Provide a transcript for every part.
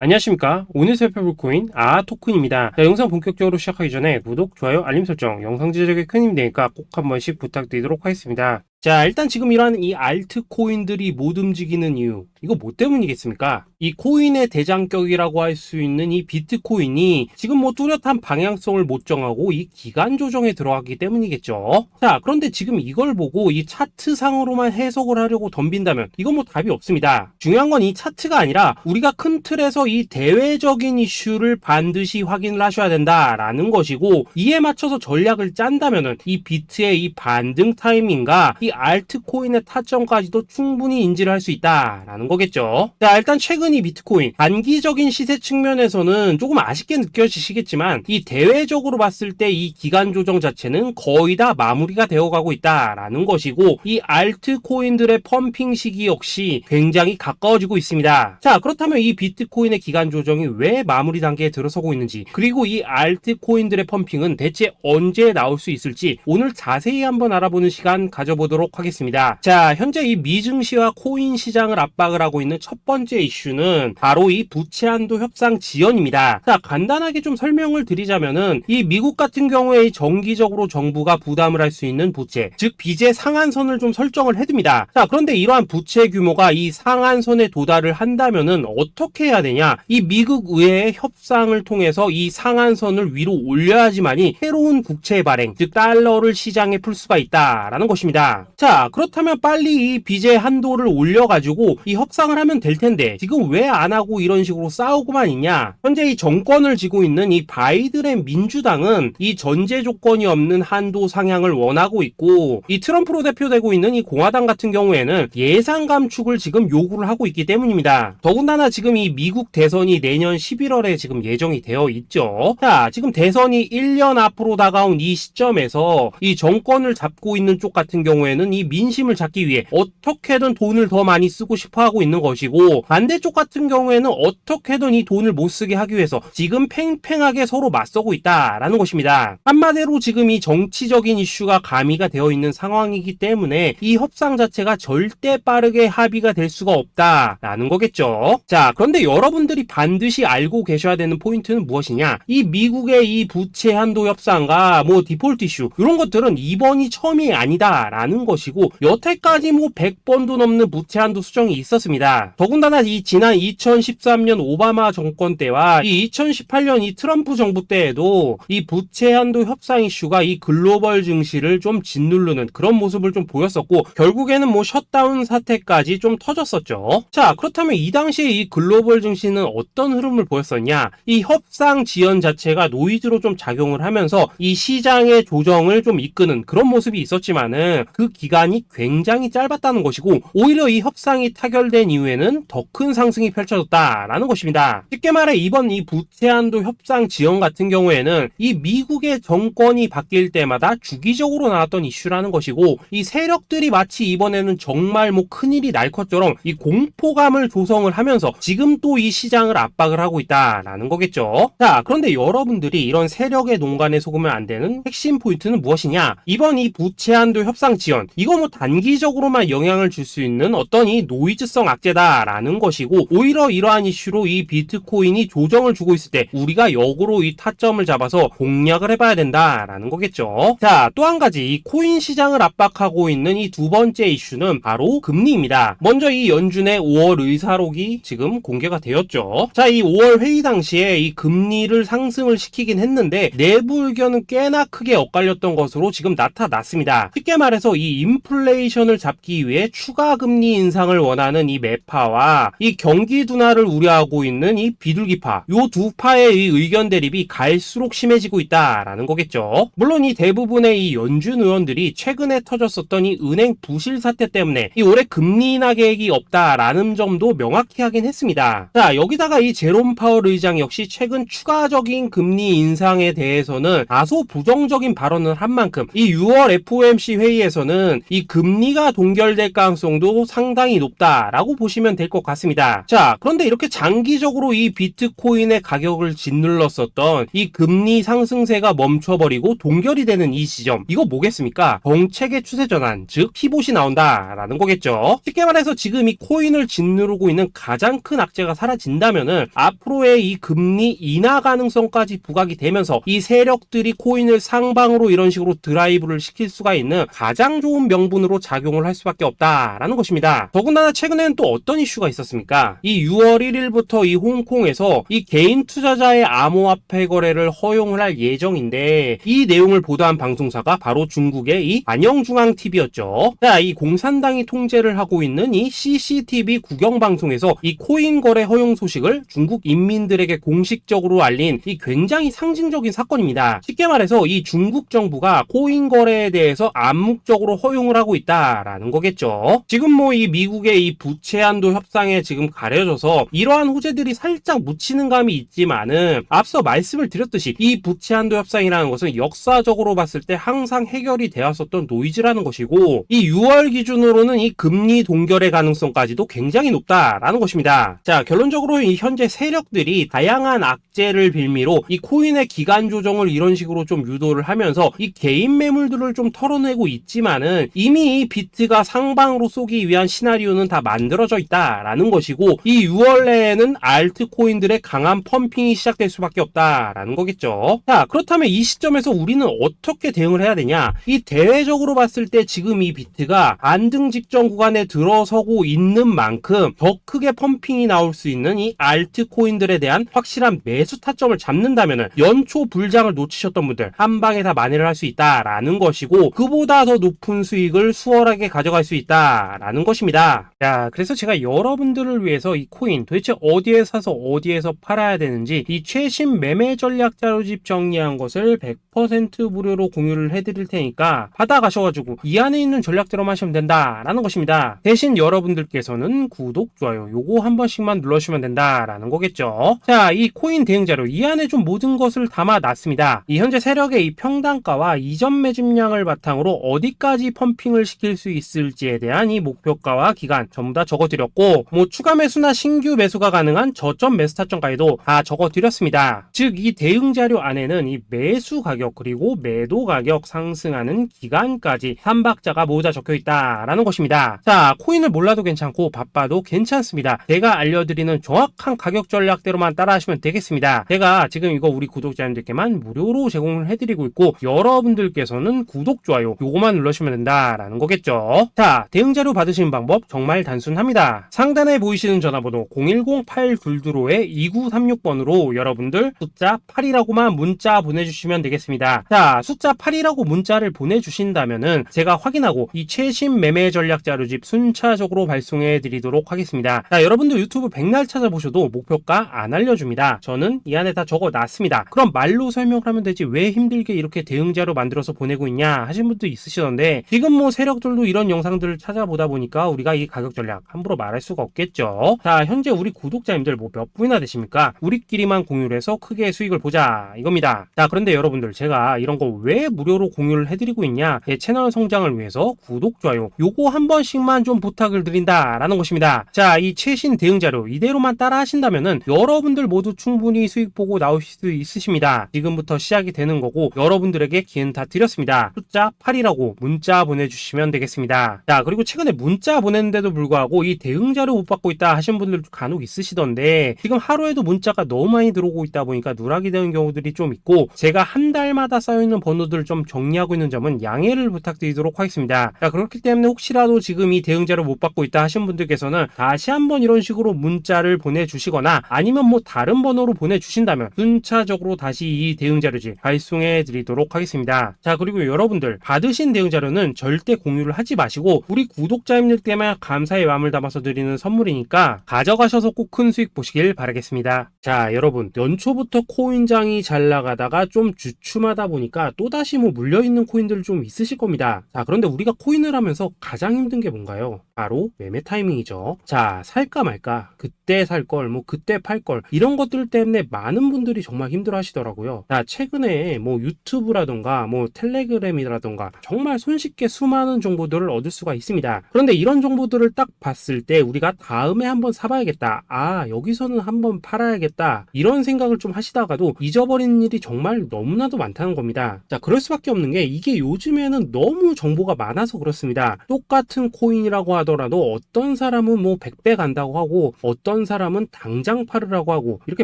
안녕하십니까. 오늘 살펴볼 코인 토큰입니다. 자, 영상 본격적으로 시작하기 전에 구독, 좋아요, 알림 설정, 영상 제작에 큰 힘이 되니까 꼭 한 번씩 부탁드리도록 하겠습니다. 자, 일단 지금 이러한 이 알트 코인들이 못 움직이는 이유, 이거 뭐 때문이겠습니까? 이 코인의 대장격이라고 할 수 있는 이 비트코인이 지금 뭐 뚜렷한 방향성을 못 정하고 이 기간 조정에 들어가기 때문이겠죠. 자, 그런데 지금 이걸 보고 이 차트상으로만 해석을 하려고 덤빈다면 이건 뭐 답이 없습니다. 중요한 건 이 차트가 아니라 우리가 큰 틀에서 이 대외적인 이슈를 반드시 확인을 하셔야 된다라는 것이고, 이에 맞춰서 전략을 짠다면은 이 비트의 이 반등 타이밍과 이 알트코인의 타점까지도 충분히 인지를 할 수 있다라는 거겠죠. 자, 일단 최근 이 비트코인 단기적인 시세 측면에서는 조금 아쉽게 느껴지시겠지만 이 대외적으로 봤을 때 이 기간 조정 자체는 거의 다 마무리가 되어가고 있다라는 것이고, 이 알트코인들의 펌핑 시기 역시 굉장히 가까워지고 있습니다. 자, 그렇다면 이 비트코인의 기간 조정이 왜 마무리 단계에 들어서고 있는지, 그리고 이 알트코인들의 펌핑은 대체 언제 나올 수 있을지 오늘 자세히 한번 알아보는 시간 가져보도록 하겠습니다. 자, 현재 이 미증시와 코인 시장을 압박을 하고 있는 첫 번째 이슈는 바로 이 부채 한도 협상 지연입니다. 자, 간단하게 좀 설명을 드리자면은 이 미국 같은 경우에 정기적으로 정부가 부담을 할 수 있는 부채, 즉 빚의 상한선을 좀 설정을 해둡니다. 자, 그런데 이러한 부채 규모가 이 상한선에 도달을 한다면은 어떻게 해야 되냐? 이 미국 의회의 협상을 통해서 이 상한선을 위로 올려야지만이 새로운 국채 발행, 즉 달러를 시장에 풀 수가 있다라는 것입니다. 자, 그렇다면 빨리 이 빚의 한도를 올려가지고 이 협상을 하면 될 텐데 지금 왜 안 하고 이런 식으로 싸우고만 있냐? 현재 이 정권을 쥐고 있는 이 바이든의 민주당은 이 전제 조건이 없는 한도 상향을 원하고 있고, 이 트럼프로 대표되고 있는 이 공화당 같은 경우에는 예산 감축을 지금 요구를 하고 있기 때문입니다. 더군다나 지금 이 미국 대선이 내년 11월에 지금 예정이 되어 있죠. 자, 지금 대선이 1년 앞으로 다가온 이 시점에서 이 정권을 잡고 있는 쪽 같은 경우에는 이 민심을 잡기 위해 어떻게든 돈을 더 많이 쓰고 싶어 하고 있는 것이고, 반대쪽 같은 경우에는 어떻게든 이 돈을 못 쓰게 하기 위해서 지금 팽팽하게 서로 맞서고 있다라는 것입니다. 한마디로 지금 이 정치적인 이슈가 가미가 되어 있는 상황이기 때문에 이 협상 자체가 절대 빠르게 합의가 될 수가 없다라는 거겠죠. 자, 그런데 여러분들이 반드시 알고 계셔야 되는 포인트는 무엇이냐? 이 미국의 이 부채 한도 협상과 뭐 디폴트 이슈, 이런 것들은 이번이 처음이 아니다라는 것이고, 여태까지 뭐 100번도 넘는 부채 한도 수정이 있었습니다. 더군다나 이 지난 2013년 오바마 정권 때와 이 2018년 이 트럼프 정부 때에도 이 부채 한도 협상 이슈가 이 글로벌 증시를 좀 짓누르는 그런 모습을 좀 보였었고, 결국에는 뭐 셧다운 사태까지 좀 터졌었죠. 자, 그렇다면 이 당시에 이 글로벌 증시는 어떤 흐름을 보였었냐? 이 협상 지연 자체가 노이즈로 좀 작용을 하면서 이 시장의 조정을 좀 이끄는 그런 모습이 있었지만은 그 기간이 굉장히 짧았다는 것이고, 오히려 이 협상이 타결된 이후에는 더 큰 상승이 펼쳐졌다라는 것입니다. 쉽게 말해 이번 이 부채 한도 협상 지연 같은 경우에는 이 미국의 정권이 바뀔 때마다 주기적으로 나왔던 이슈라는 것이고, 이 세력들이 마치 이번에는 정말 뭐 큰일이 날 것처럼 이 공포감을 조성을 하면서 지금 또 이 시장을 압박을 하고 있다라는 거겠죠. 자, 그런데 여러분들이 이런 세력의 농간에 속으면 안 되는 핵심 포인트는 무엇이냐? 이번 이 부채 한도 협상 지연, 이거 뭐 단기적으로만 영향을 줄 수 있는 어떤 이 노이즈성 악재다라는 것이고, 오히려 이러한 이슈로 이 비트코인이 조정을 주고 있을 때 우리가 역으로 이 타점을 잡아서 공략을 해봐야 된다라는 거겠죠. 자, 또 한 가지 이 코인 시장을 압박하고 있는 이 두 번째 이슈는 바로 금리입니다. 먼저 이 연준의 5월 의사록이 지금 공개가 되었죠. 자, 이 5월 회의 당시에 이 금리를 상승을 시키긴 했는데 내부 의견은 꽤나 크게 엇갈렸던 것으로 지금 나타났습니다. 쉽게 말해서 이 인플레이션을 잡기 위해 추가 금리 인상을 원하는 이 매파와 이 경기 둔화를 우려하고 있는 이 비둘기파, 요 두 파의 이 의견 대립이 갈수록 심해지고 있다라는 거겠죠. 물론 이 대부분의 이 연준 의원들이 최근에 터졌었던 이 은행 부실 사태 때문에 이 올해 금리 인하 계획이 없다라는 점도 명확히 하긴 했습니다. 자, 여기다가 이 제롬 파월 의장 역시 최근 추가적인 금리 인상에 대해서는 다소 부정적인 발언을 한 만큼 이 6월 FOMC 회의에서는 하나는 이 금리가 동결될 가능성도 상당히 높다라고 보시면 될 것 같습니다. 자, 그런데 이렇게 장기적으로 이 비트코인의 가격을 짓눌렀었던 이 금리 상승세가 멈춰버리고 동결이 되는 이 시점, 이거 뭐겠습니까? 정책의 추세 전환, 즉 피봇이 나온다라는 거겠죠. 쉽게 말해서 지금 이 코인을 짓누르고 있는 가장 큰 악재가 사라진다면은 앞으로의 이 금리 인하 가능성까지 부각이 되면서 이 세력들이 코인을 상방으로 이런 식으로 드라이브를 시킬 수가 있는 가장 좋은 명분으로 작용을 할 수밖에 없다라는 것입니다. 더군다나 최근에는 또 어떤 이슈가 있었습니까? 이 6월 1일부터 이 홍콩에서 이 개인 투자자의 암호화폐 거래를 허용을 할 예정인데, 이 내용을 보도한 방송사가 바로 중국의 이 안영중앙TV였죠. 자, 이 공산당이 통제를 하고 있는 이 CCTV 국영방송에서 이 코인 거래 허용 소식을 중국 인민들에게 공식적으로 알린 이 굉장히 상징적인 사건입니다. 쉽게 말해서 이 중국 정부가 코인 거래에 대해서 암묵적으로 허용을 하고 있다라는 거겠죠. 지금 뭐 이 미국의 이 부채 한도 협상에 지금 가려져서 이러한 호재들이 살짝 묻히는 감이 있지만은, 앞서 말씀을 드렸듯이 이 부채 한도 협상이라는 것은 역사적으로 봤을 때 항상 해결이 되었었던 노이즈라는 것이고, 이 6월 기준으로는 이 금리 동결의 가능성까지도 굉장히 높다라는 것입니다. 자, 결론적으로 이 현재 세력들이 다양한 악재를 빌미로 이 코인의 기간 조정을 이런 식으로 좀 유도를 하면서 이 개인 매물들을 좀 털어내고 있지만은, 이미 이 비트가 상방으로 쏘기 위한 시나리오는 다 만들어져 있다라는 것이고, 이 6월 내에는 알트코인들의 강한 펌핑이 시작될 수밖에 없다라는 거겠죠. 자, 그렇다면 이 시점에서 우리는 어떻게 대응을 해야 되냐? 이 대외적으로 봤을 때 지금 이 비트가 안등 직전 구간에 들어서고 있는 만큼 더 크게 펌핑이 나올 수 있는 이 알트코인들에 대한 확실한 매수 타점을 잡는다면은 연초 불장을 놓치셨던 분들 한 방에 다 만회를 할 수 있다라는 것이고, 그보다 더 높은 수익을 수월하게 가져갈 수 있다라는 것입니다. 자, 그래서 제가 여러분들을 위해서 이 코인 도대체 어디에 사서 어디에서 팔아야 되는지 이 최신 매매 전략 자료집 정리한 것을 100% 무료로 공유를 해드릴 테니까 받아가셔가지고 이 안에 있는 전략대로만 하시면 된다라는 것입니다. 대신 여러분들께서는 구독, 좋아요 요거 한 번씩만 눌러주시면 된다라는 거겠죠. 자, 이 코인 대응 자료 이 안에 좀 모든 것을 담아놨습니다. 이 현재 세력의 이 평단가와 이전 매집량을 바탕으로 어디까지 펌핑을 시킬 수 있을지에 대한 이 목표가와 기간 전부 다 적어드렸고, 뭐 추가 매수나 신규 매수가 가능한 저점 매수 타점까지도 다 적어드렸습니다. 즉 이 대응 자료 안에는 이 매수 가격 그리고 매도 가격 상승하는 기간까지 3박자가 모두 다 적혀있다라는 것입니다. 자, 코인을 몰라도 괜찮고 바빠도 괜찮습니다. 제가 알려드리는 정확한 가격 전략대로만 따라하시면 되겠습니다. 제가 지금 이거 우리 구독자님들께만 무료로 제공을 해드리고 있고, 여러분들께서는 구독, 좋아요 요거만 눌러주시면 된다라는 거겠죠. 자, 대응 자료 받으시는 방법 정말 단순합니다. 상단에 보이시는 전화번호 010-822-2936번으로 여러분들 숫자 8이라고만 문자 보내주시면 되겠습니다. 자, 숫자 8이라고 문자를 보내주신다면은 제가 확인하고 이 최신 매매 전략 자료집 순차적으로 발송해 드리도록 하겠습니다. 자, 여러분들 유튜브 백날 찾아보셔도 목표가 안 알려줍니다. 저는 이 안에 다 적어놨습니다. 그럼 말로 설명을 하면 되지 왜 힘들게 이렇게 대응 자료 만들어서 보내고 있냐 하신 분도 있으시던데, 지금 뭐 세력들도 이런 영상들을 찾아보다 보니까 우리가 이 가격 전략 함부로 말할 수가 없겠죠. 자, 현재 우리 구독자님들 뭐 몇 분이나 되십니까? 우리끼리만 공유를 해서 크게 수익을 보자 이겁니다. 자, 그런데 여러분들 제가 이런 거 왜 무료로 공유를 해드리고 있냐? 제 채널 성장을 위해서 구독, 좋아요 요거 한 번씩만 좀 부탁을 드린다라는 것입니다. 자, 이 최신 대응 자료 이대로만 따라 하신다면은 여러분들 모두 충분히 수익 보고 나오실 수 있으십니다. 지금부터 시작이 되는 거고, 여러분들에게 기회는 다 드렸습니다. 숫자 8이라고 문자 보내주시면 되겠습니다. 자, 그리고 최근에 문자 보냈는데도 불구하고 이 대응 자료 못 받고 있다 하신 분들도 간혹 있으시던데, 지금 하루에도 문자가 너무 많이 들어오고 있다 보니까 누락이 되는 경우들이 좀 있고, 제가 한 달마다 쌓여있는 번호들을 좀 정리하고 있는 점은 양해를 부탁드리도록 하겠습니다. 자, 그렇기 때문에 혹시라도 지금 이 대응 자료 못 받고 있다 하신 분들께서는 다시 한번 이런 식으로 문자를 보내주시거나 아니면 뭐 다른 번호로 보내주신다면 순차적으로 다시 이 대응 자료집 발송해 드리도록 하겠습니다. 자, 그리고 여러분들 받으신 대응 자료는 절대 공유를 하지 마시고 우리 구독자님들 때문에 감사의 마음을 담아서 드리는 선물이니까 가져가셔서 꼭 큰 수익 보시길 바라겠습니다. 자, 여러분 연초부터 코인장이 잘 나가다가 좀 주춤하다 보니까 또다시 뭐 물려있는 코인들 좀 있으실 겁니다. 자, 그런데 우리가 코인을 하면서 가장 힘든 게 뭔가요? 바로 매매 타이밍이죠. 자, 살까 말까, 그때 살 걸, 뭐 그때 팔 걸, 이런 것들 때문에 많은 분들이 정말 힘들어 하시더라고요. 자, 최근에 뭐 유튜브라던가 뭐 텔레그램이라던가 정말 손쉽게 수많은 정보들을 얻을 수가 있습니다. 그런데 이런 정보들을 딱 봤을 때 우리가 다음에 한번 사봐야겠다, 아 여기서는 한번 팔아야겠다, 이런 생각을 좀 하시다가도 잊어버리는 일이 정말 너무나도 많다는 겁니다. 자, 그럴 수밖에 없는 게 이게 요즘에는 너무 정보가 많아서 그렇습니다. 똑같은 코인이라고 하더라도 어떤 사람은 뭐 100배 간다고 하고 어떤 사람은 당장 팔으라고 하고, 이렇게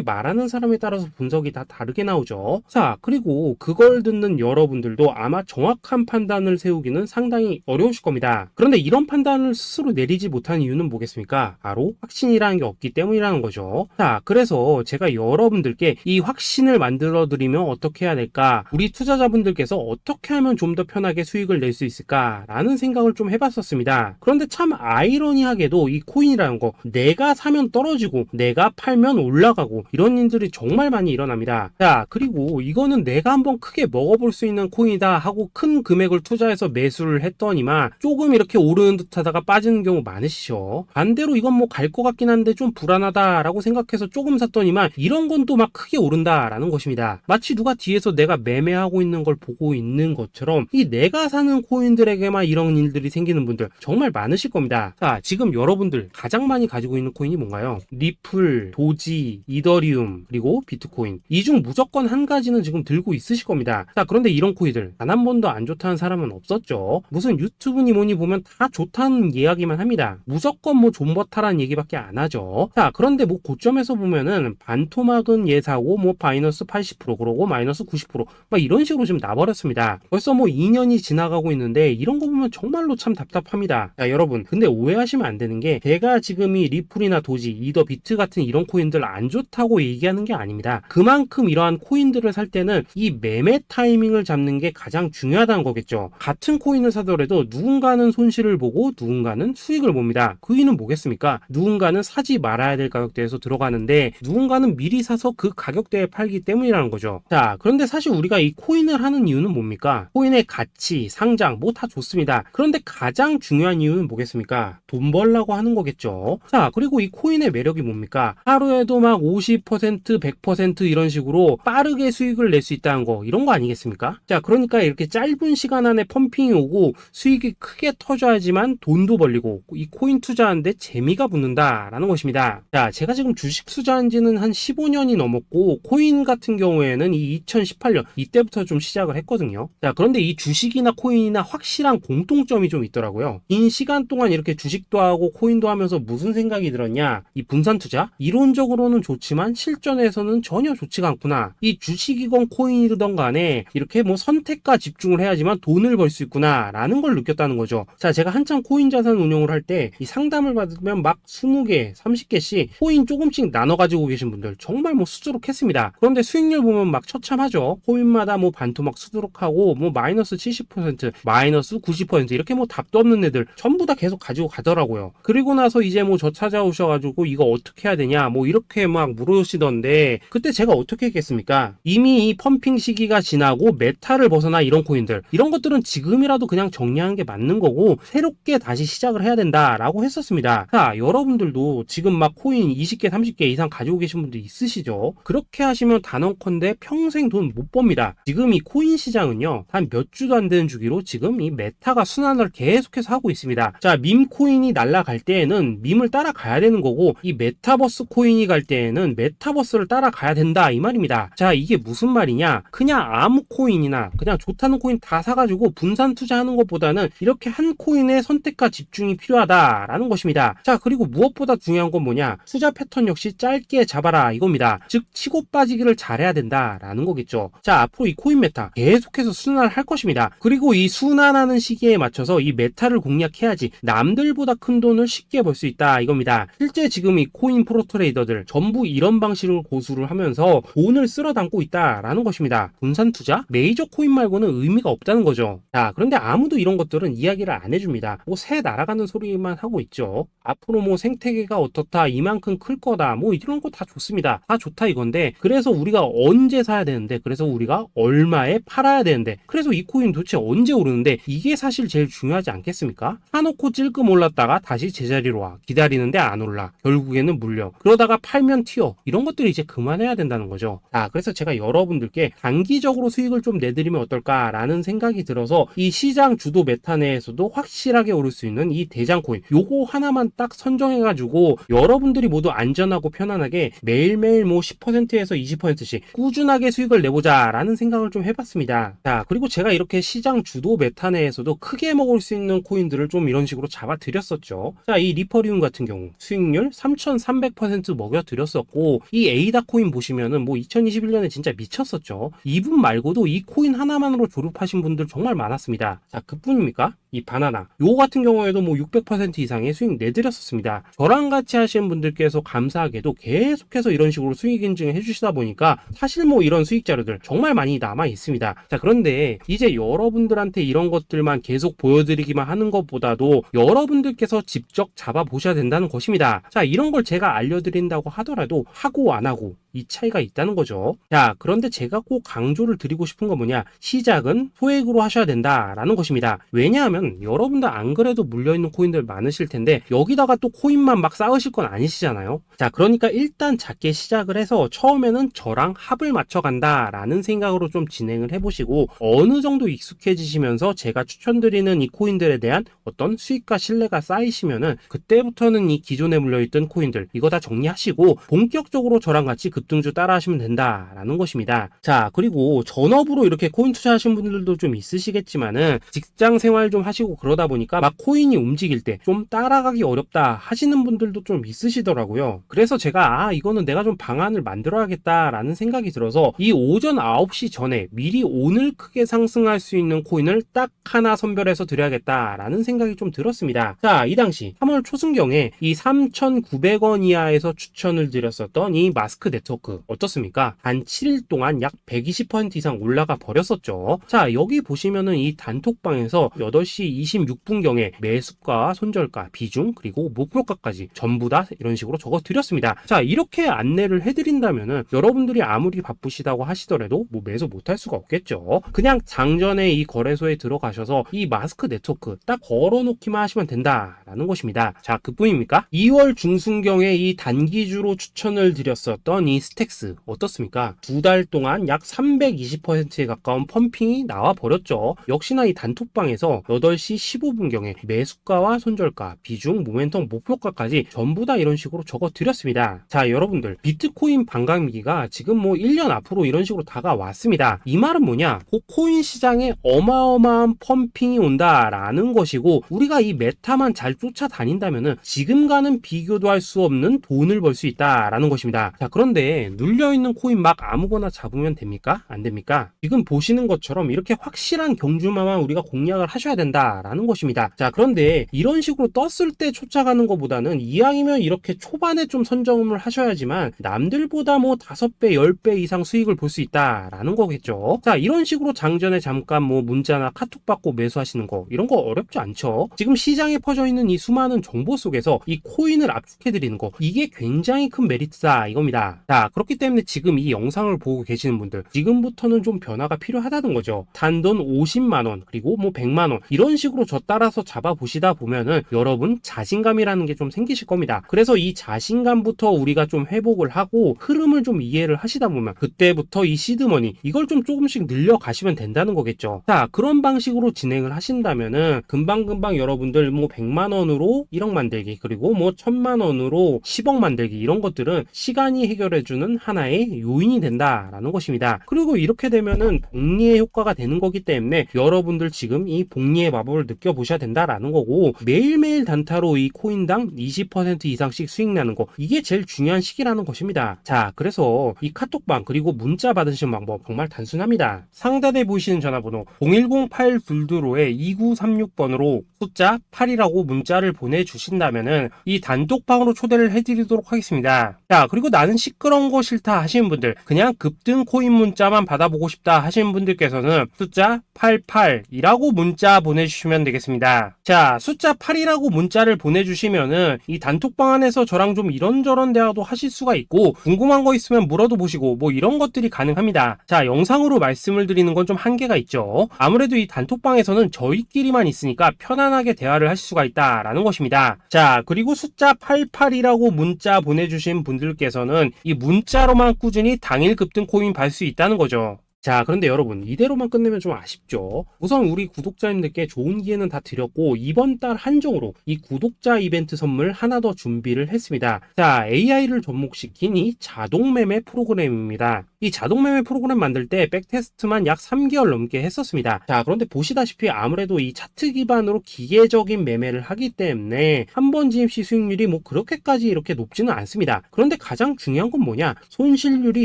말하는 사람에 따라서 분석이 다 다르게 나오죠. 자, 그리고 그걸 듣는 여러분들도 아마 정확한 판단을 세우기는 상당히 어려우실 겁니다. 그런데 이런 판단을 스스로 내리지 못한 이유는 뭐겠습니까? 바로 확신이라는 게 없기 때문이라는 거죠. 자, 그래서 제가 여러분들께 이 확신을 만들어 드리면 어떻게 해야 될까, 우리 투자자분들께서 어떻게 하면 좀 더 편하게 수익을 낼 수 있을까 라는 생각을 좀 해봤었습니다. 그런데 참 아이러니하게도 이 코인이라는 거, 내가 사면 떨어지고 내가 팔면 올라가고, 이런 일들이 정말 많이 일어납니다. 자, 그리고 이거는 내가 한번 크게 먹어볼 수 있는 코인이다 하고 큰 금액을 투자해서 매수를 했더니만 조금 이렇게 오르는 듯 하다가 빠지는 경우 많으시죠. 반대로 이건 뭐 갈 것 같긴 한데 좀 불안하다 라고 생각해서 조금 샀더니만 이런 건 또 막 크게 오른다 라는 것입니다. 마치 누가 뒤에서 내가 매매하고 있는 걸 보고 있는 것처럼 이 내가 사는 코인들에게만 이런 일들이 생기는 분들 정말 많으실 겁니다. 자, 지금 여러분들 가장 많이 가지고 있는 코인이 뭔가요? 리플, 도지, 이더리움, 그리고 비트코인. 이 중 무조건 한 가지는 지금 들고 있으실 겁니다. 자, 그런데 이런 코인들 단 한 번도 안 좋다는 사람은 없었죠. 무슨 유튜브니 뭐니 보면 다 좋다는 이야기만 합니다. 무조건 뭐 존버타라는 얘기밖에 안 하죠. 자, 그런데 뭐 고점에서 보면은 반토막은 예사고 뭐 마이너스 80% 그러고 마이너스 90%막 이런 식으로 지금 나버렸습니다. 벌써 뭐 2년이 지나가고 있는데 이런 거 보면 정말로 참 답답합니다. 자, 여러분, 근데 오해하시면 안 되는 게 제가 지금 이 리플이나 도지, 이더, 비트 같은 이런 코인들 안 좋다고 얘기하는 게 아닙니다. 그만큼 이러한 코인들을 살 때는 이 매매 타이밍을 잡는 게 가장 중요하다는 거겠죠. 같은 코인을 사더라도 누군가는 손실을 보고 누군가는 수익을 봅니다. 그 이유는 뭐겠습니까? 누군가는 사지 말아야 될 가격대에서 들어가는데 누군가는 미리 사서 그 가격대에 팔기 때문이라는 거죠. 자, 그런데 사실 우리가 이 코인을 하는 이유는 뭡니까? 코인의 가치, 상장 뭐 다 좋습니다. 그런데 가장 중요한 이유는 뭐겠습니까? 돈 벌라고 하는 거겠죠. 자, 그리고 이 코인의 매력이 뭡니까? 하루에도 막 50%, 100% 이런 식으로 빠르게 수익을 낼 수 있다는 거, 이런 거 아니겠습니까? 자, 그러니까 이렇게 짧은 시간 안에 펌핑이 오고 수익이 크게 터져야지만 돈도 벌리고 이 코인 투자하는데 재미가 붙는다라는 것입니다. 자, 제가 지금 주식 투자한 지는 한 15년이 넘었고 코인 같은 경우에는 이 2018년 이때부터 좀 시작을 했거든요. 자, 그런데 이 주식이나 코인이나 확실한 공통점이 좀 있더라고요. 긴 시간 동안 이렇게 주식도 하고 코인도 하면서 무슨 생각이 들었냐? 이 분산 투자? 이론적으로는 좋지만 실전에서는 전혀 좋지가 않구나. 이 주식이건 코인이든 간에 이렇게 뭐 선택과 집중을 해야지만 돈을 벌 수 있구나 라는 걸 느꼈다는 거죠. 자, 제가 한참 코인 자산 운용을 할 때 이 상담을 받으면 막 20개, 30개씩 코인 조금씩 나눠 가지고 계신 분들 정말 뭐 수두룩했습니다. 그런데 수익률 보면 막 처참하죠. 코인마다 뭐 반토막 수두룩하고 뭐 마이너스 70%, 마이너스 90% 이렇게 뭐 답도 없는 애들 전부 다 계속 가지고 가더라고요. 그리고 나서 이제 뭐 저 찾아오셔가지고 이거 어떻게 해야 되냐 뭐 이렇게 막 물으시던데 그때 제가 어떻게 했겠습니까? 이미 이 펌핑 시기가 지나고 메타를 벗어나 이런 코인들, 이런 것들은 지금이라도 그냥 정리하는 게 맞는 거고 새롭게 다시 시작을 해야 된다라고 했었습니다. 자, 여러분들도 지금 막 코인 20개, 30개 이상 가지고 계신 분들 있으시죠? 그렇게 하시면 단언컨대 평생 돈 못 법니다. 지금 이 코인 시장은요, 한 몇 주도 안 되는 주기로 지금 이 메타가 순환을 계속해서 하고 있습니다. 자, 밈 코인이 날아갈 때에는 밈을 따라가야 되는 거고 이 메타버스 코인이 갈 때에는 메타버스를 따라가야 된다 이 말입니다. 자, 이게 무슨 말이냐? 그냥 아무 코인이나 그냥 좋다는 코인 다 사가지고 분산 투자하는 것보다는 이렇게 한 코인에 선택과 집중이 필요하다라는 것입니다. 자, 그리고 무엇보다 중요한 건 뭐냐? 투자 패턴 역시 짧게 잡아라 이겁니다. 즉 치고 빠지기를 잘해야 된다라는 거겠죠. 자, 앞으로 이 코인 메타 계속해서 순환을 할 것입니다. 그리고 이 순환하는 시기에 맞춰서 이 메타를 공략해야지 남들보다 큰 돈을 쉽게 벌 수 있다 이겁니다. 실제 지금 이 코인 프로 트레이더들 전부 이런 방식으로 고수를 하면서 돈을 쓸어 담고 있다라는 것입니다. 분산 투자? 메이저 코인 말고는 의미가 없다는 거죠. 자, 그런데 아무도 이런 것들은 이야기를 안 해줍니다. 뭐 새 날아가는 소리만 하고 있죠. 앞으로 뭐 생태계가 어떻다, 이만큼 클 거다, 뭐 이런 거 다 좋습니다. 다 좋다 이건데 그래서 우리가 언제 사야 되는데, 그래서 우리가 얼마에 팔아야 되는데, 그래서 이 코인 도대체 언제 오르는데, 이게 사실 제일 중요하지 않겠습니까? 사놓고 찔끔 올랐다가 다시 제자리로 와. 기다리는데 안 올라. 결국에는 물려. 그러다가 팔면 튀어. 이런 것들이 이제 그만해야 된다는 거죠. 그래서 제가 여러분들께 단기적으로 수익을 좀 내드리면 어떨까라는 생각이 들어서 이 시장 주도 메타 내에서도 확실하게 오를 수 있는 이 대장코인 요거 하나만 딱 선정해가지고 여러분들이 모두 안전하고 편안하게 매일매일 뭐 10%에서 20%씩 꾸준하게 수익을 내보자 라는 생각을 좀 해봤습니다. 자, 그리고 제가 이렇게 시장 주도 메타 내에서도 크게 먹을 수 있는 코인들을 좀 이런 식으로 잡아드렸었죠. 자, 이 리퍼리움 같은 경우 수익률 3300% 먹여드렸었고, 이 에이다 코인 보시면은 뭐 2021년에 진짜 미쳤었죠. 이분 말고도 이 코인 하나만으로 졸업하신 분들 정말 많았습니다. 자, 그뿐입니까? 이 바나나 요 같은 경우에도 뭐 600% 이상의 수익 내드렸었습니다. 저랑 같이 하시는 분들께서 감사하게도 계속해서 이런 식으로 수익 인증을 해주시다 보니까 사실 뭐 이런 수익 자료들 정말 많이 남아 있습니다. 자, 그런데 이제 여러분들한테 이런 것들만 계속 보여드리기만 하는 것보다도 여러분들께서 직접 잡아보셔야 된다는 것입니다. 자, 이런 걸 제가 알려드린다고 하더라도 하고 안 하고 이 차이가 있다는 거죠. 자, 그런데 제가 꼭 강조를 드리고 싶은 건 뭐냐, 시작은 소액으로 하셔야 된다라는 것입니다. 왜냐하면 여러분들 안 그래도 물려있는 코인들 많으실 텐데 여기다가 또 코인만 막 쌓으실 건 아니시잖아요. 자, 그러니까 일단 작게 시작을 해서 처음에는 저랑 합을 맞춰간다 라는 생각으로 좀 진행을 해보시고, 어느 정도 익숙해지시면서 제가 추천드리는 이 코인들에 대한 어떤 수익과 신뢰가 쌓이시면은 그때부터는 이 기존에 물려있던 코인들 이거 다 정리하시고 본격적으로 저랑 같이 급등주 따라 하시면 된다라는 것입니다. 자, 그리고 전업으로 이렇게 코인 투자하신 분들도 좀 있으시겠지만은 직장 생활 좀 하시고 그러다 보니까 막 코인이 움직일 때 좀 따라가기 어렵다 하시는 분들도 좀 있으시더라고요. 그래서 제가 이거는 내가 좀 방안을 만들어야겠다라는 생각이 들어서 이 오전 9시 전에 미리 오늘 크게 상승할 수 있는 코인을 딱 하나 선별해서 드려야겠다라는 생각이 좀 들었습니다. 자, 이 당시 3월 초순경에 이 3,900원 이하에서 추천을 드렸었던 이 마스크 네트워크 어떻습니까? 단 7일 동안 약 120% 이상 올라가 버렸었죠. 자, 여기 보시면은 이 단톡방에서 8시 26분경에 매수가, 손절가, 비중, 그리고 목표가까지 전부 다 이런 식으로 적어 드렸습니다. 자, 이렇게 안내를 해드린다면은 여러분들이 아무리 바쁘시다고 하시더라도 뭐 매수 못할 수가 없겠죠. 그냥 장전에 이 거래소에 들어가셔서 이 마스크 네트워크 딱 걸어놓기만 하시면 된다라는 것입니다. 자, 그뿐입니까? 2월 중순경에 이 단기주로 추천을 드렸었던 이 스택스 어떻습니까? 2달 동안 약 320%에 가까운 펌핑이 나와 버렸죠. 역시나 이 단톡방에서 8시 15분경에 매수가와 손절가, 비중, 모멘텀, 목표가까지 전부 다 이런 식으로 적어 드렸습니다. 자, 여러분들 비트코인 반감기가 지금 뭐 1년 앞으로 이런 식으로 다가왔습니다. 이 말은 뭐냐? 그 코인 시장에 어마어마한 펌핑이 온다라는 것이고, 우리가 이 메타만 잘 쫓아다닌다면은 지금과는 비교도 할 수 없는 돈을 벌 수 있다라는 것입니다. 자, 그런데 눌려있는 코인 막 아무거나 잡으면 됩니까? 안 됩니까? 지금 보시는 것처럼 이렇게 확실한 경주마만 우리가 공략을 하셔야 된다라는 것입니다. 자, 그런데 이런 식으로 떴을 때 쫓아가는 것보다는 이왕이면 이렇게 초반에 좀 선점을 하셔야지만 남들보다 뭐 5배, 10배 이상 수익을 볼 수 있다라는 거겠죠. 자, 이런 식으로 장전에 잠깐 뭐 문자나 카톡 받고 매수하시는 거 이런 거 어렵지 않죠. 지금 시장에 퍼져 있는 이 수많은 정보 속에서 이 코인을 압축해드리는 거, 이게 굉장히 큰 메리트다 이겁니다. 자, 그렇기 때문에 지금 이 영상을 보고 계시는 분들 지금부터는 좀 변화가 필요하다는 거죠. 단돈 50만원 그리고 뭐 100만원 이런 식으로 저 따라서 잡아보시다 보면은 여러분 자신감이라는 게 좀 생기실 겁니다. 그래서 이 자신감부터 우리가 좀 회복을 하고 흐름을 좀 이해를 하시다 보면 그때부터 이 시드머니 이걸 좀 조금씩 늘려가시면 된다는 거겠죠. 자, 그런 방식으로 진행을 하신다면은 금방금방 여러분들 뭐 100만원으로 1억 만들기 그리고 뭐 1000만원으로 10억 만들기 이런 것들은 시간이 해결해주는 하나의 요인이 된다라는 것입니다. 그리고 이렇게 되면은 복리의 효과가 되는 거기 때문에 여러분들 지금 이 복리의 마법을 느껴보셔야 된다라는 거고, 매일매일 단타로 이 코인당 20% 이상씩 수익 나는 거, 이게 제일 중요한 시기라는 것입니다. 자, 그래서 이 카톡방 그리고 문자 받으시는 방법 정말 단순합니다. 상단에 보이시는 전화번호 010-822-2936번으로 숫자 8이라고 문자를 보내주신다면은 이 단톡방으로 초대를 해드리도록 하겠습니다. 자, 그리고 나는 시끄러 이런 거 싫다 하시는 분들, 그냥 급등 코인 문자만 받아보고 싶다 하시는 분들께서는 숫자 88이라고 문자 보내주시면 되겠습니다. 자, 숫자 8이라고 문자를 보내주시면은 이 단톡방 안에서 저랑 좀 이런저런 대화도 하실 수가 있고, 궁금한 거 있으면 물어도 보시고 뭐 이런 것들이 가능합니다. 자, 영상으로 말씀을 드리는 건 좀 한계가 있죠. 아무래도 이 단톡방에서는 저희끼리만 있으니까 편안하게 대화를 할 수가 있다라는 것입니다. 자, 그리고 숫자 88이라고 문자 보내주신 분들께서는 이 문자로만 꾸준히 당일 급등 코인 받을 수 있다는 거죠. 자, 그런데 여러분, 이대로만 끝내면 좀 아쉽죠. 우선 우리 구독자님들께 좋은 기회는 다 드렸고, 이번 달 한정으로 이 구독자 이벤트 선물 하나 더 준비를 했습니다. 자, AI를 접목시킨 이 자동매매 프로그램입니다. 이 자동매매 프로그램 만들 때 백테스트만 약 3개월 넘게 했었습니다. 자, 그런데 보시다시피 아무래도 이 차트 기반으로 기계적인 매매를 하기 때문에 한 번 진입 시 수익률이 뭐 그렇게까지 이렇게 높지는 않습니다. 그런데 가장 중요한 건 뭐냐? 손실률이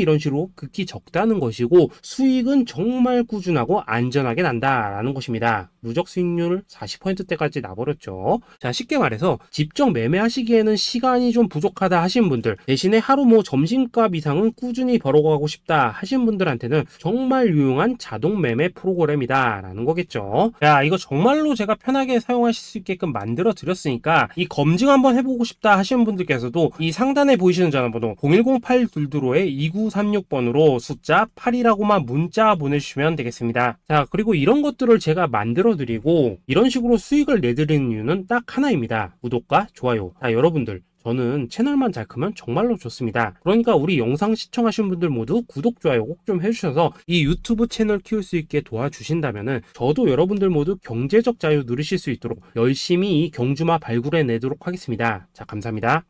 이런 식으로 극히 적다는 것이고, 수익은 정말 꾸준하고 안전하게 난다라는 것입니다. 누적 수익률 40%대까지 나버렸죠. 자, 쉽게 말해서 직접 매매하시기에는 시간이 좀 부족하다 하시는 분들, 대신에 하루 뭐 점심값 이상은 꾸준히 벌어가고 싶다 하시는 분들한테는 정말 유용한 자동 매매 프로그램이다라는 거겠죠. 자, 이거 정말로 제가 편하게 사용하실 수 있게끔 만들어 드렸으니까 이 검증 한번 해보고 싶다 하시는 분들께서도 이 상단에 보이시는 전화번호 010-8222-2936번으로 숫자 8이라고만 문자 보내주시면 되겠습니다. 자, 그리고 이런 것들을 제가 만들어 드리고 이런 식으로 수익을 내드리는 이유는 딱 하나입니다. 구독과 좋아요. 자, 여러분들, 저는 채널만 잘 크면 정말로 좋습니다. 그러니까 우리 영상 시청하신 분들 모두 구독, 좋아요 꼭 좀 해주셔서 이 유튜브 채널 키울 수 있게 도와주신다면은 저도 여러분들 모두 경제적 자유 누리실 수 있도록 열심히 이 경주마 발굴해 내도록 하겠습니다. 자, 감사합니다.